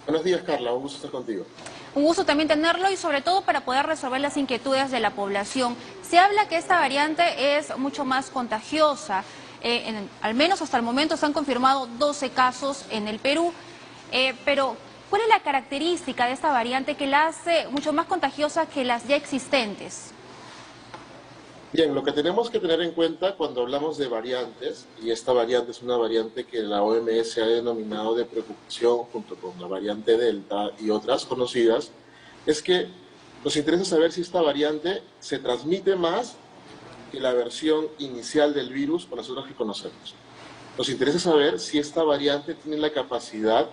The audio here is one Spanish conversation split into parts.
Buenos días, Carla, un gusto estar contigo. Un gusto también tenerlo y sobre todo para poder resolver las inquietudes de la población. Se habla que esta variante es mucho más contagiosa. Al menos hasta el momento se han confirmado 12 casos en el Perú. Pero, ¿cuál es la característica de esta variante que la hace mucho más contagiosa que las ya existentes? Bien, lo que tenemos que tener en cuenta cuando hablamos de variantes, y esta variante es una variante que la OMS ha denominado de preocupación junto con la variante Delta y otras conocidas, es que nos interesa saber si esta variante se transmite más que la versión inicial del virus o las otras que conocemos. Nos interesa saber si esta variante tiene la capacidad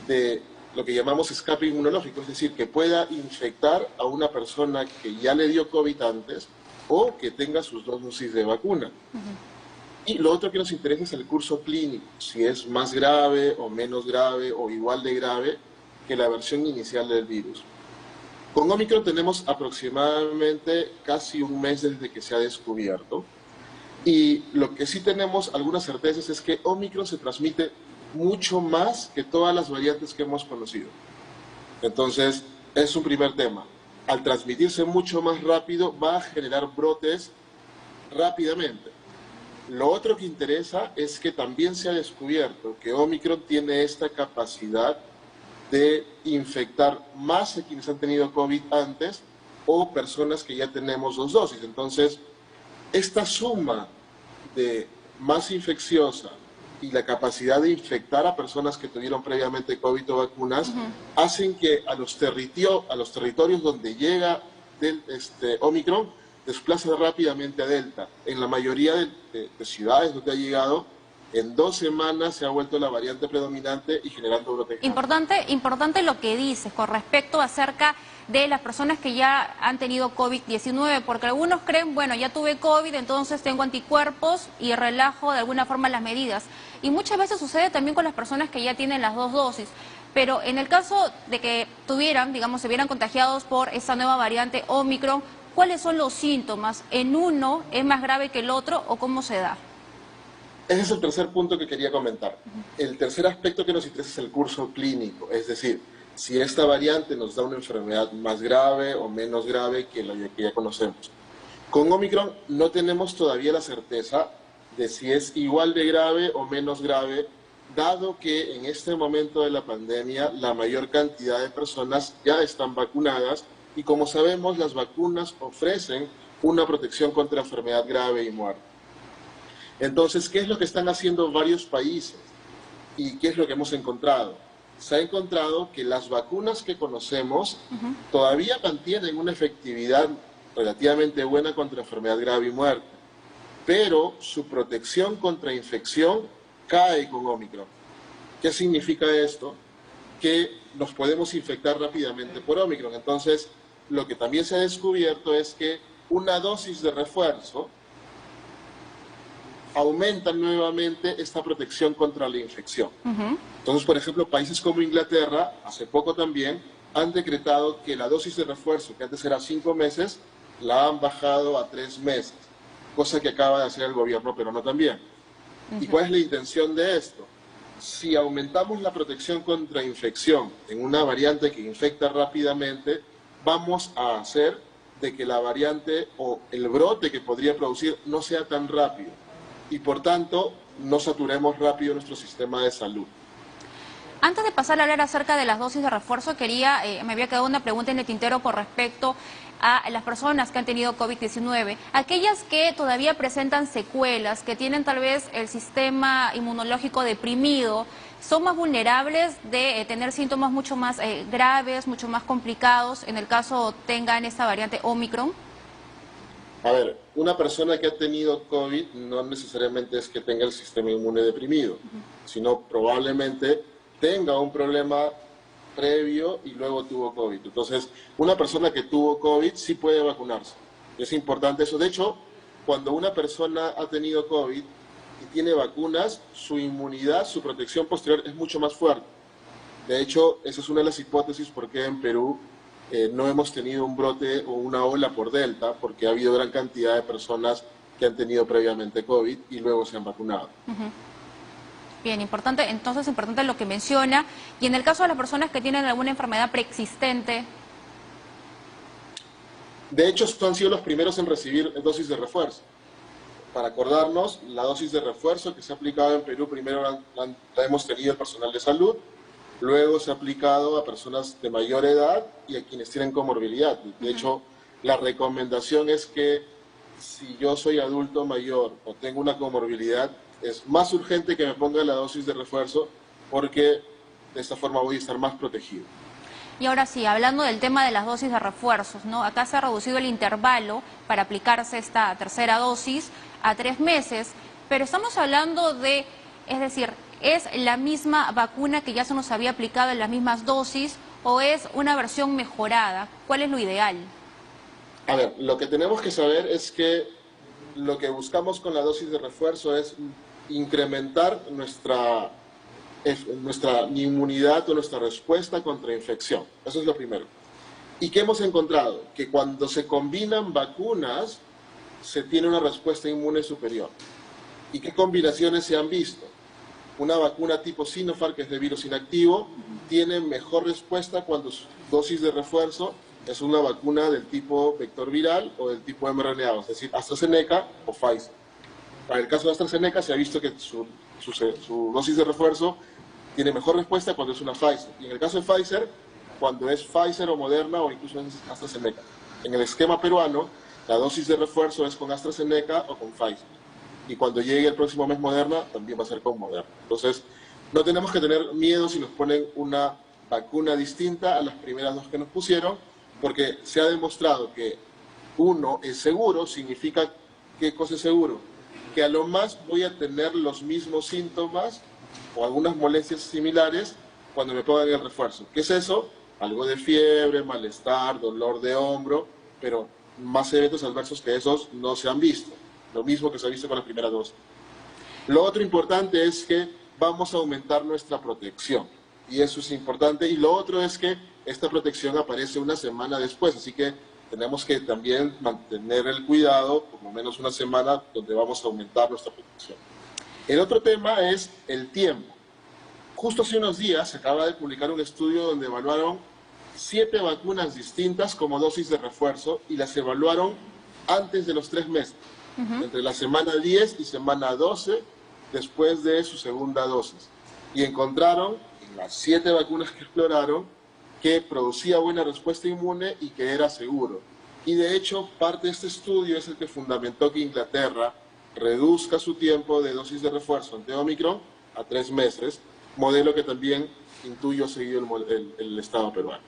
de lo que llamamos escape inmunológico, es decir, que pueda infectar a una persona que ya le dio COVID antes o que tenga sus 2 dosis de vacuna. Y lo otro que nos interesa es el curso clínico, si es más grave o menos grave o igual de grave que la versión inicial del virus. Con Omicron tenemos aproximadamente casi un mes desde que se ha descubierto. Y lo que sí tenemos algunas certezas es que Omicron se transmite mucho más que todas las variantes que hemos conocido. Entonces, es un primer tema. Al transmitirse mucho más rápido, va a generar brotes rápidamente. Lo otro que interesa es que también se ha descubierto que Omicron tiene esta capacidad de infectar más a quienes han tenido COVID antes o personas que ya tenemos 2 dosis. Entonces, esta suma de más infecciosa y la capacidad de infectar a personas que tuvieron previamente COVID o vacunas, hacen que a los territorios donde llega Omicron, desplace rápidamente a Delta. En la mayoría de ciudades donde ha llegado, en 2 semanas se ha vuelto la variante predominante y generando brotes. Importante lo que dices con respecto acerca de las personas que ya han tenido COVID-19, porque algunos creen, bueno, ya tuve COVID, entonces tengo anticuerpos y relajo de alguna forma las medidas. Y muchas veces sucede también con las personas que ya tienen las 2 dosis. Pero en el caso de que tuvieran, digamos, se vieran contagiados por esta nueva variante Omicron, ¿cuáles son los síntomas? ¿En uno es más grave que el otro o cómo se da? Ese es el tercer punto que quería comentar. El tercer aspecto que nos interesa es el curso clínico, es decir, si esta variante nos da una enfermedad más grave o menos grave que la que ya conocemos. Con Omicron no tenemos todavía la certeza de si es igual de grave o menos grave, dado que en este momento de la pandemia la mayor cantidad de personas ya están vacunadas y como sabemos las vacunas ofrecen una protección contra enfermedad grave y muerte. Entonces, ¿qué es lo que están haciendo varios países? ¿Y qué es lo que hemos encontrado? Se ha encontrado que las vacunas que conocemos todavía mantienen una efectividad relativamente buena contra enfermedad grave y muerte, pero su protección contra infección cae con Omicron. ¿Qué significa esto? Que nos podemos infectar rápidamente por Omicron. Entonces, lo que también se ha descubierto es que una dosis de refuerzo aumenta nuevamente esta protección contra la infección. Entonces, por ejemplo, países como Inglaterra, hace poco también, han decretado que la dosis de refuerzo, que antes era 5 meses, la han bajado a 3 meses, cosa que acaba de hacer el gobierno peruano también. ¿Y cuál es la intención de esto? Si aumentamos la protección contra infección en una variante que infecta rápidamente, vamos a hacer de que la variante o el brote que podría producir no sea tan rápido y por tanto no saturemos rápido nuestro sistema de salud. Antes de pasar a hablar acerca de las dosis de refuerzo, me había quedado una pregunta en el tintero con respecto a las personas que han tenido COVID-19. Aquellas que todavía presentan secuelas, que tienen tal vez el sistema inmunológico deprimido, ¿son más vulnerables de tener síntomas mucho más graves, mucho más complicados en el caso tengan esta variante Omicron? A ver, una persona que ha tenido COVID no necesariamente es que tenga el sistema inmune deprimido, sino probablemente tenga un problema previo y luego tuvo COVID. Entonces, una persona que tuvo COVID sí puede vacunarse. Es importante eso. De hecho, cuando una persona ha tenido COVID y tiene vacunas, su inmunidad, su protección posterior es mucho más fuerte. De hecho, esa es una de las hipótesis por qué en Perú no hemos tenido un brote o una ola por Delta, porque ha habido gran cantidad de personas que han tenido previamente COVID y luego se han vacunado. Bien, importante, entonces importante lo que menciona. Y en el caso de las personas que tienen alguna enfermedad preexistente. De hecho, han sido los primeros en recibir dosis de refuerzo. Para acordarnos, la dosis de refuerzo que se ha aplicado en Perú, primero la hemos tenido el personal de salud, luego se ha aplicado a personas de mayor edad y a quienes tienen comorbilidad. De hecho, la recomendación es que si yo soy adulto mayor o tengo una comorbilidad, es más urgente que me ponga la dosis de refuerzo porque de esta forma voy a estar más protegido. Y ahora sí, hablando del tema de las dosis de refuerzos, ¿no? Acá se ha reducido el intervalo para aplicarse esta tercera dosis a 3 meses, pero estamos hablando de, es decir, ¿es la misma vacuna que ya se nos había aplicado en las mismas dosis o es una versión mejorada? ¿Cuál es lo ideal? A ver, lo que tenemos que saber es que lo que buscamos con la dosis de refuerzo es incrementar nuestra inmunidad o nuestra respuesta contra infección. Eso es lo primero. ¿Y qué hemos encontrado? Que cuando se combinan vacunas, se tiene una respuesta inmune superior. ¿Y qué combinaciones se han visto? Una vacuna tipo Sinopharm, que es de virus inactivo, tiene mejor respuesta cuando su dosis de refuerzo es una vacuna del tipo vector viral o del tipo mRNA, es decir, AstraZeneca o Pfizer. Para el caso de AstraZeneca se ha visto que su dosis de refuerzo tiene mejor respuesta cuando es una Pfizer. Y en el caso de Pfizer, cuando es Pfizer o Moderna o incluso es AstraZeneca. En el esquema peruano, la dosis de refuerzo es con AstraZeneca o con Pfizer. Y cuando llegue el próximo mes Moderna, también va a ser con Moderna. Entonces, no tenemos que tener miedo si nos ponen una vacuna distinta a las primeras dos que nos pusieron, porque se ha demostrado que uno es seguro. Significa, ¿qué cosa es seguro? Que a lo más voy a tener los mismos síntomas o algunas molestias similares cuando me pongan el refuerzo. ¿Qué es eso? Algo de fiebre, malestar, dolor de hombro, pero más eventos adversos que esos no se han visto. Lo mismo que se ha visto con la primera dosis. Lo otro importante es que vamos a aumentar nuestra protección. Y eso es importante. Y lo otro es que esta protección aparece una semana después. Así que tenemos que también mantener el cuidado, por lo menos una semana, donde vamos a aumentar nuestra protección. El otro tema es el tiempo. Justo hace unos días se acaba de publicar un estudio donde evaluaron 7 vacunas distintas como dosis de refuerzo y las evaluaron antes de los 3 meses, entre la semana 10 y semana 12, después de su segunda dosis. Y encontraron en las 7 vacunas que exploraron que producía buena respuesta inmune y que era seguro. Y de hecho, parte de este estudio es el que fundamentó que Inglaterra reduzca su tiempo de dosis de refuerzo ante Omicron a 3 meses, modelo que también intuyo ha seguido el Estado peruano.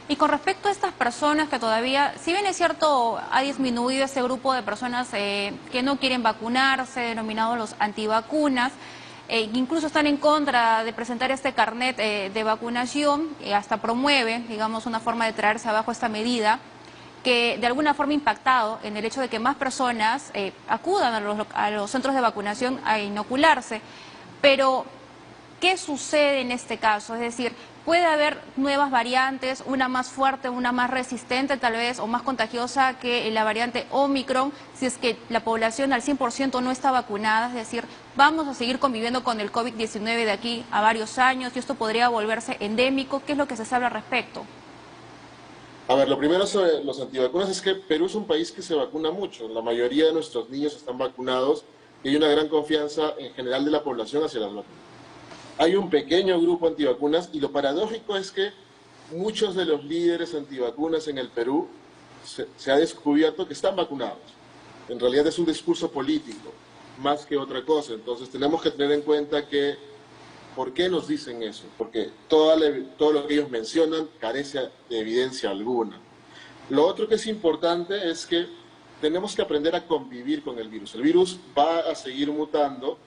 Y con respecto a estas personas que todavía, si bien es cierto, ha disminuido ese grupo de personas que no quieren vacunarse, denominados los antivacunas, incluso están en contra de presentar este carnet de vacunación, hasta promueve, digamos, una forma de traerse abajo esta medida, que de alguna forma ha impactado en el hecho de que más personas acudan a los centros de vacunación a inocularse. Pero, ¿qué sucede en este caso? Es decir, puede haber nuevas variantes, una más fuerte, una más resistente tal vez, o más contagiosa que la variante Omicron, si es que la población al 100% no está vacunada. Es decir, vamos a seguir conviviendo con el COVID-19 de aquí a varios años y esto podría volverse endémico. ¿Qué es lo que se sabe al respecto? A ver, lo primero sobre los antivacunas es que Perú es un país que se vacuna mucho. La mayoría de nuestros niños están vacunados y hay una gran confianza en general de la población hacia las vacunas. Hay un pequeño grupo antivacunas y lo paradójico es que muchos de los líderes antivacunas en el Perú se ha descubierto que están vacunados. En realidad es un discurso político, más que otra cosa. Entonces tenemos que tener en cuenta que, ¿por qué nos dicen eso? Porque todo lo que ellos mencionan carece de evidencia alguna. Lo otro que es importante es que tenemos que aprender a convivir con el virus. El virus va a seguir mutando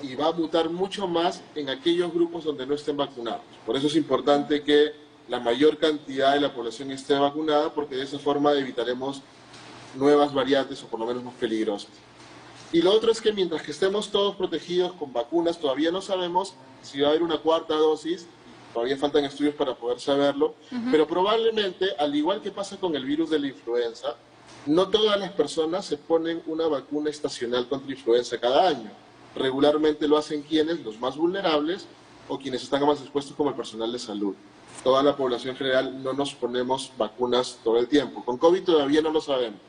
y va a mutar mucho más en aquellos grupos donde no estén vacunados. Por eso es importante que la mayor cantidad de la población esté vacunada, porque de esa forma evitaremos nuevas variantes o por lo menos más peligrosas. Y lo otro es que mientras que estemos todos protegidos con vacunas, todavía no sabemos si va a haber una cuarta dosis, todavía faltan estudios para poder saberlo, pero probablemente, al igual que pasa con el virus de la influenza, no todas las personas se ponen una vacuna estacional contra influenza cada año. Regularmente lo hacen quienes, los más vulnerables o quienes están más expuestos como el personal de salud. Toda la población general no nos ponemos vacunas todo el tiempo. Con COVID todavía no lo sabemos.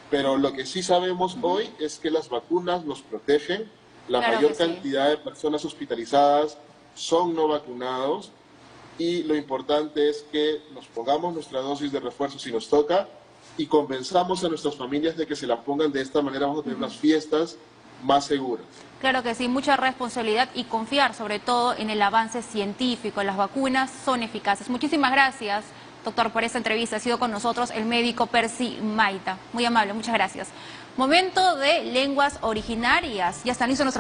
Pero lo que sí sabemos hoy es que las vacunas nos protegen. La mayor cantidad de personas hospitalizadas son no vacunados y lo importante es que nos pongamos nuestra dosis de refuerzo si nos toca y convenzamos a nuestras familias de que se la pongan. De esta manera vamos a tener unas fiestas más seguras. Claro que sí, mucha responsabilidad y confiar sobre todo en el avance científico. Las vacunas son eficaces. Muchísimas gracias, doctor, por esta entrevista. Ha sido con nosotros el médico Percy Maita. Muy amable, muchas gracias. Momento de lenguas originarias. Ya están listos nuestros